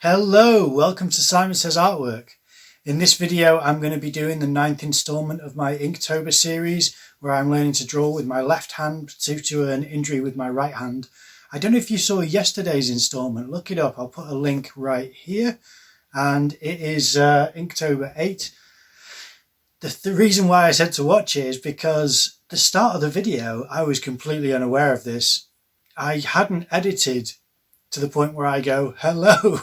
Hello, welcome to Simon Says Artwork. In this video I'm going to be doing the 9th installment of my Inktober series where I'm learning to draw with my left hand due to an injury with my right hand. I don't know if you saw yesterday's installment, look it up, I'll put a link right here, and it is Inktober 8. The reason why I said to watch it is because the start of the video I was completely unaware of this. I hadn't edited to the point where I go, hello.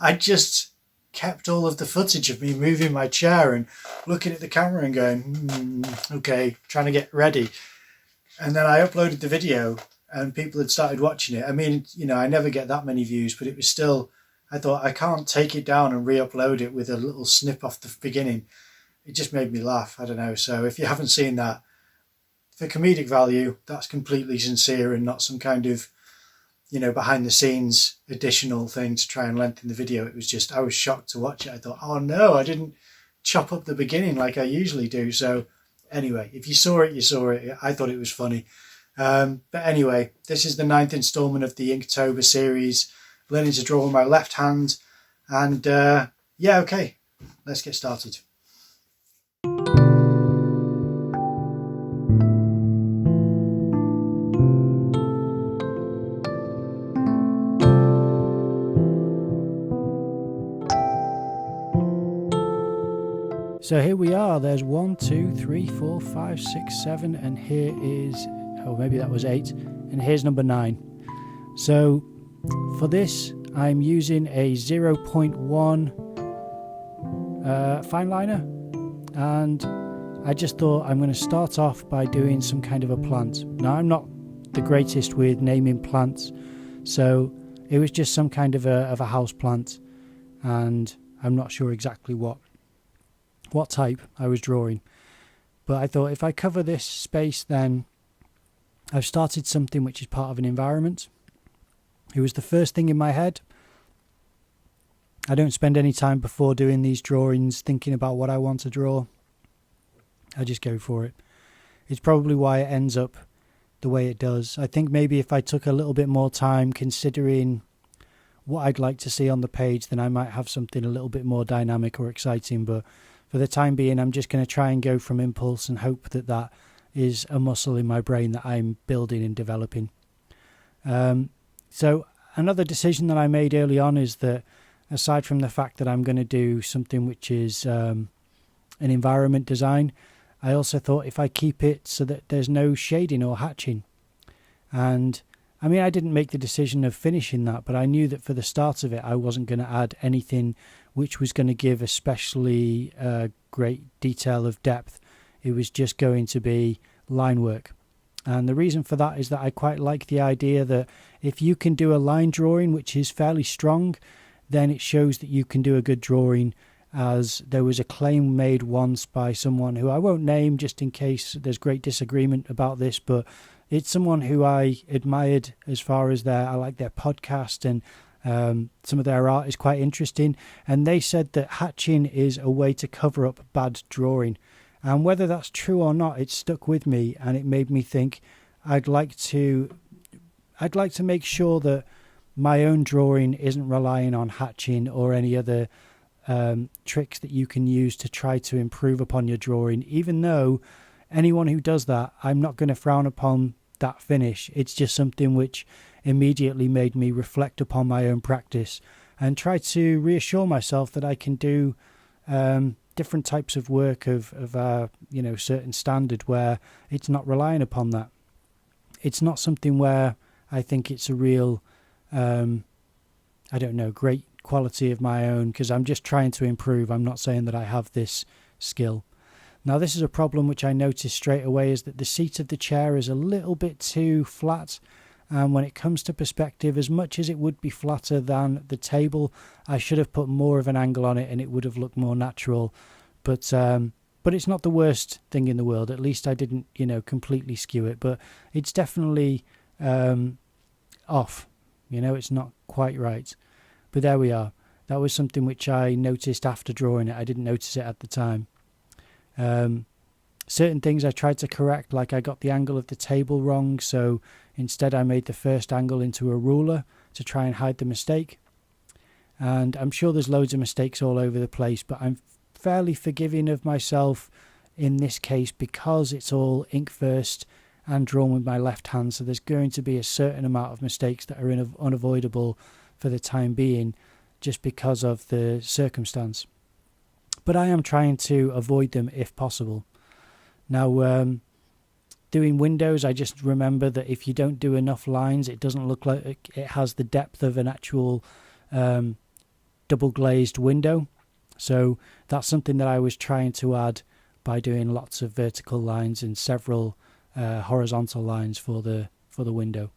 I just kept all of the footage of me moving my chair and looking at the camera and going, okay, trying to get ready. And then I uploaded the video and people had started watching it. I mean, you know, I never get that many views, but it was still, I thought I can't take it down and re-upload it with a little snip off the beginning. It just made me laugh. I don't know. So if you haven't seen that, for comedic value, that's completely sincere and not some kind of, you know, behind the scenes additional thing to try and lengthen the video. It was just, I was shocked to watch it. I thought, oh no, I didn't chop up the beginning like I usually do. So anyway, if you saw it, you saw it. I thought it was funny. But anyway, this is the 9th installment of the Inktober series, learning to draw with my left hand. And yeah, okay, let's get started. So here we are, there's 1, 2, 3, 4, 5, 6, 7, and here is, oh maybe that was 8, and here's number 9. So for this I'm using a 0.1 fine liner, and I just thought I'm going to start off by doing some kind of a plant. Now I'm not the greatest with naming plants, so it was just some kind of a house plant, and I'm not sure exactly what type I was drawing, but I thought if I cover this space, then I've started something which is part of an environment. It was the first thing in my head. I don't spend any time before doing these drawings thinking about what I want to draw. I just go for it. It's probably why it ends up the way it does. I think maybe if I took a little bit more time considering what I'd like to see on the page, then I might have something a little bit more dynamic or exciting, but for the time being, I'm just going to try and go from impulse and hope that that is a muscle in my brain that I'm building and developing. So another decision that I made early on is that aside from the fact that I'm going to do something which is an environment design, I also thought if I keep it so that there's no shading or hatching. And I mean, I didn't make the decision of finishing that, but I knew that for the start of it, I wasn't going to add anything which was going to give especially great detail of depth. It was just going to be line work. And the reason for that is that I quite like the idea that if you can do a line drawing which is fairly strong, then it shows that you can do a good drawing, as there was a claim made once by someone who I won't name just in case there's great disagreement about this, but it's someone who I admired as far as I like their podcast, and some of their art is quite interesting, and they said that hatching is a way to cover up bad drawing. And whether that's true or not, it stuck with me, and it made me think I'd like to make sure that my own drawing isn't relying on hatching or any other tricks that you can use to try to improve upon your drawing. Even though anyone who does that, I'm not going to frown upon that finish. It's just something which immediately made me reflect upon my own practice and try to reassure myself that I can do different types of work of certain standard where it's not relying upon that. It's not something where I think it's a real great quality of my own, because I'm just trying to improve. I'm not saying that I have this skill. Now, this is a problem which I noticed straight away, is that the seat of the chair is a little bit too flat. And when it comes to perspective, as much as it would be flatter than the table, I should have put more of an angle on it and it would have looked more natural. But it's not the worst thing in the world. At least I didn't, completely skew it. But it's definitely off. It's not quite right. But there we are. That was something which I noticed after drawing it. I didn't notice it at the time. Certain things I tried to correct, like I got the angle of the table wrong, so instead I made the first angle into a ruler to try and hide the mistake. and I'm sure there's loads of mistakes all over the place, but I'm fairly forgiving of myself in this case because it's all ink first and drawn with my left hand, so there's going to be a certain amount of mistakes that are unavoidable for the time being just because of the circumstance. But I am trying to avoid them if possible. Now, doing windows, I just remember that if you don't do enough lines, it doesn't look like it has the depth of an actual double glazed window. So that's something that I was trying to add by doing lots of vertical lines and several horizontal lines for the window.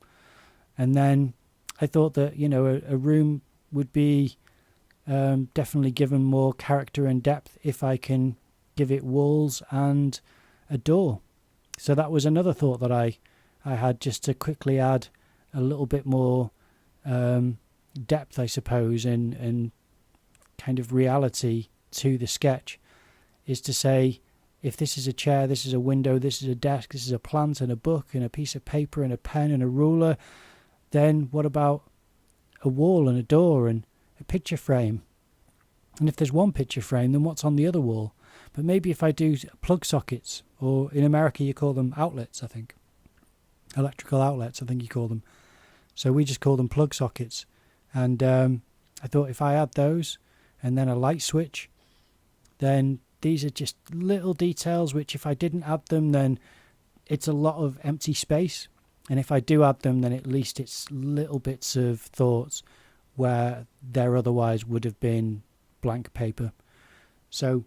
And then I thought that, you know, a room would be definitely given more character and depth if I can give it walls and a door. So that was another thought that I had, just to quickly add a little bit more depth, I suppose, and kind of reality to the sketch, is to say, if this is a chair, this is a window, this is a desk, this is a plant and a book and a piece of paper and a pen and a ruler, then what about a wall and a door and a picture frame? And if there's one picture frame, then what's on the other wall? But maybe if I do plug sockets, or in America you call them outlets, I think. Electrical outlets, I think you call them. So we just call them plug sockets. And I thought if I add those and then a light switch, then these are just little details which if I didn't add them, then it's a lot of empty space. And if I do add them, then at least it's little bits of thoughts where there otherwise would have been blank paper. So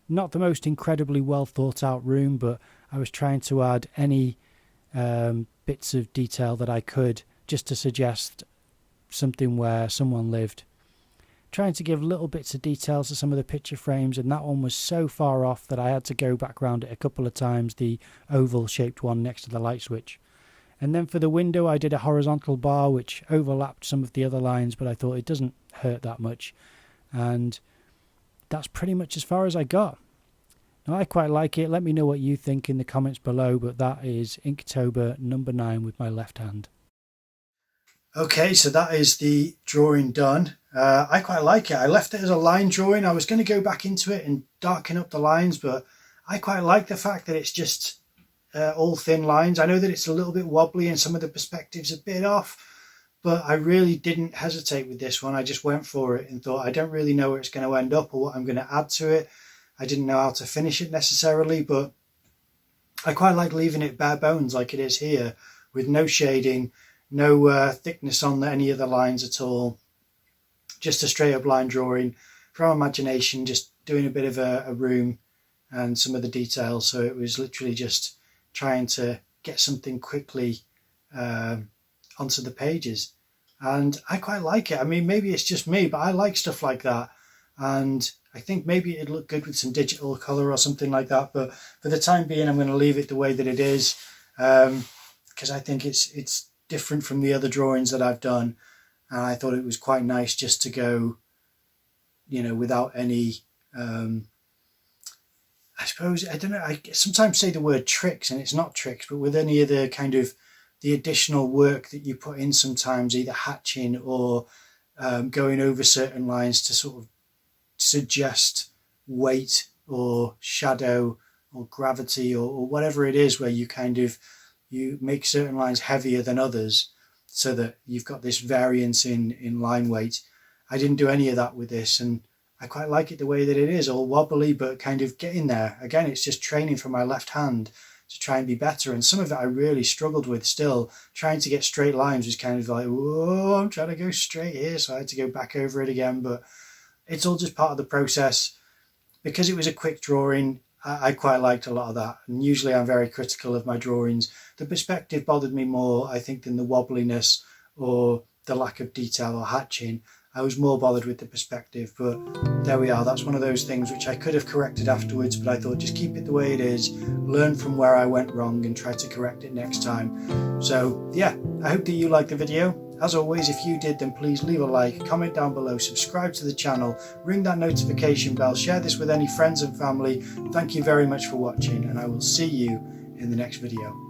not the most incredibly well thought out room, but I was trying to add any bits of detail that I could, just to suggest something where someone lived. Trying to give little bits of details to some of the picture frames, and that one was so far off that I had to go back around it a couple of times, the oval shaped one next to the light switch. And then for the window I did a horizontal bar which overlapped some of the other lines, but I thought it doesn't hurt that much. And that's pretty much as far as I got. Now I quite like it. Let me know what you think in the comments below, but that is Inktober number 9 with my left hand. Okay, so that is the drawing done. I quite like it. I left it as a line drawing. I was going to go back into it and darken up the lines, but I quite like the fact that it's just all thin lines. I know that it's a little bit wobbly and some of the perspective's a bit off, but I really didn't hesitate with this one. I just went for it and thought, I don't really know where it's going to end up or what I'm going to add to it. I didn't know how to finish it necessarily, but I quite like leaving it bare bones like it is here, with no shading, no thickness on any of the lines at all. Just a straight up line drawing from imagination, just doing a bit of a room and some of the details. So it was literally just trying to get something quickly onto the pages. And I quite like it. I mean, maybe it's just me, but I like stuff like that. And I think maybe it'd look good with some digital colour or something like that. But for the time being, I'm going to leave it the way that it is, because I think it's different from the other drawings that I've done. And I thought it was quite nice just to go, you know, without any, I suppose, I don't know, I sometimes say the word tricks and it's not tricks, but with any of the kind of the additional work that you put in sometimes, either hatching or going over certain lines to sort of suggest weight or shadow or gravity or whatever it is, where you kind of, you make certain lines heavier than others, so that you've got this variance in line weight. I didn't do any of that with this, and I quite like it the way that it is, all wobbly but kind of getting there. Again, it's just training from my left hand to try and be better, and some of it I really struggled with still. Trying to get straight lines was kind of like, whoa, I'm trying to go straight here, so I had to go back over it again, but it's all just part of the process. Because it was a quick drawing, I quite liked a lot of that, and usually I'm very critical of my drawings. The perspective bothered me more, I think, than the wobbliness or the lack of detail or hatching. I was more bothered with the perspective, but there we are. That's one of those things which I could have corrected afterwards, but I thought just keep it the way it is, learn from where I went wrong and try to correct it next time. So yeah, I hope that you liked the video. As always, if you did, then please leave a like, comment down below, subscribe to the channel, ring that notification bell, share this with any friends and family. Thank you very much for watching, and I will see you in the next video.